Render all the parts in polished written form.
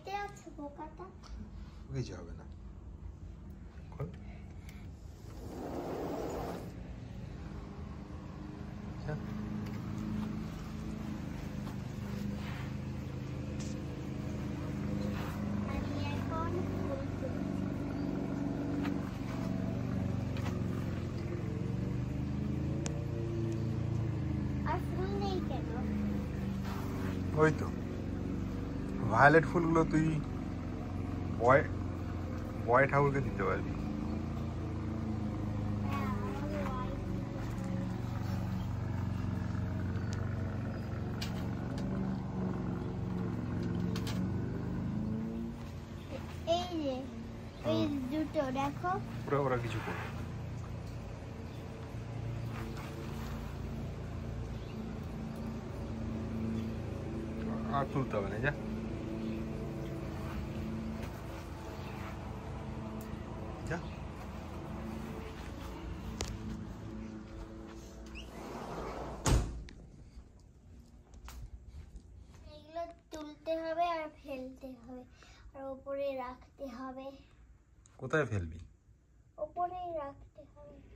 এতে আছে পোকাটা। কিছু হবে না। খোল। আচ্ছা। আমি এখন ফুল তুলছি। আর ফুল নেই কেন? ওই তো ভায়োলেট ফুলগুলো তুই বয় বয় ঠাকুরকে দিতে পারবি। এই যে এই দুটো দেখো। ওরা কিছু করবে না। আর তুলতে হবে না, যা। যা। এগুলো তুলতে হবে আর ফেলতে হবে আর উপরে রাখতে হবে। কোথায় ফেলবি? উপরেই রাখতে হবে।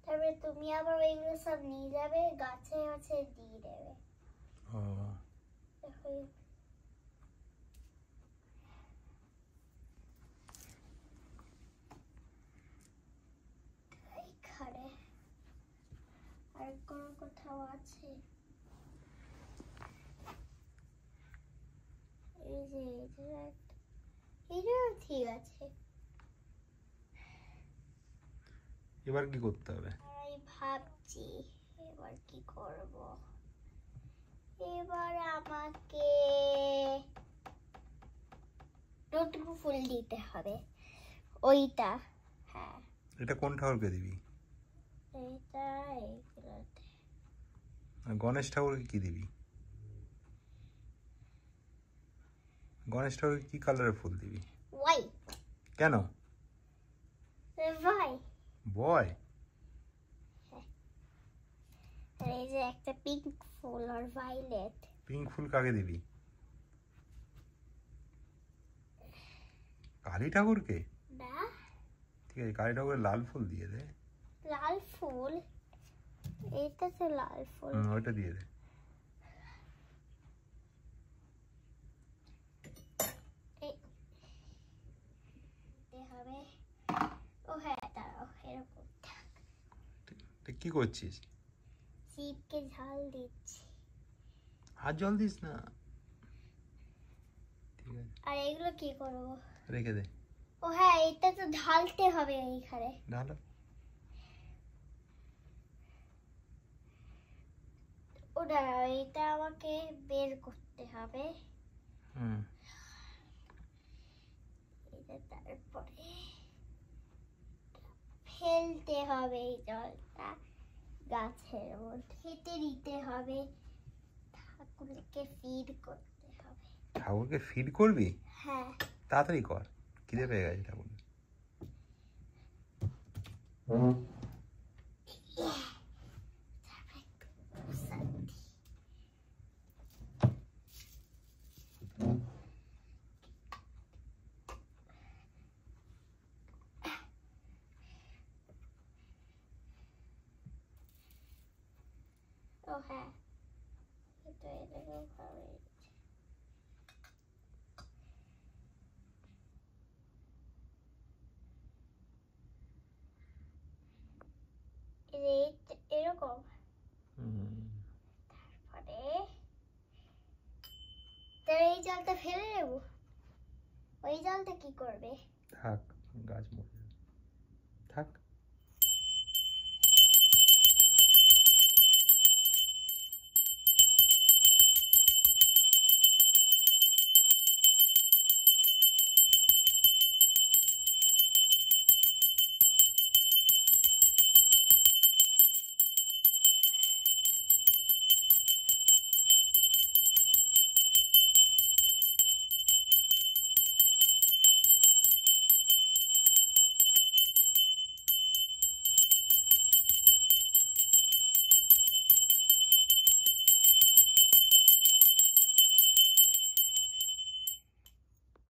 তারপরে তুমি আবার এগুলো সব নিয়ে যাবে, গাছে গাছে দিয়ে দেবে। ও দেখো এইখানে আর কোনো কোথাও আছে। এই যে এইটাও ঠিক আছে। এবার কি করতে হবে? আমি ভাবছি এবার কি করব। এবার আমাকে দুটো ফুল দিতে হবে। ওইটা, হ্যাঁ এটা কোন ঠাকুরকে দিবি? এইটা এইগুলোতে। আর গণেশ ঠাকুরকে কি দিবি? গণেশ ঠাকুরকে কি কালারের ফুল দিবি? হোয়াইট। কেন? ভাই বয়। আর এই যে একটা পিঙ্ক ফুল আর ভায়োলেট। পিঙ্ক ফুল কাকে দিবি? কালী ঠাকুরকে? না, ঠিক আছে, কালী ঠাকুরের লাল ফুল দিয়ে দে। লাল ফুল, এইটা তো লাল ফুল। ওইটা দিয়ে দে। হবে। ও হ্যাঁ, দাঁড়াও, এরকম থাক। তুই কি করছিস? শিবকে ঝাল দিচ্ছি। হাত জল দিস না। ঠিক আছে। আর এগুলো কি করবো? রেখে দে। ও হ্যাঁ, এটা তো ঢালতে হবে এইখানে। ঢালো। ও দাঁড়াও, এটা আমাকে বের করতে হবে। এটা তারপরে ফেলতে হবে এই জলটা গাছের মধ্যে দিতে হবে। ঠাকুরকে ফিড করতে হবে। ঠাকুরকে ফিড করবি? হ্যাঁ। তাড়াতাড়ি কর, খিদে পেয়ে গেছে ঠাকুর। ও হ্যাঁ, এটা এরকম ভাবে। এরকম। তারপরে এই জলটা ফেলে দেবো। ওই জলটা কি করবে? থাক, গাছ মরবে।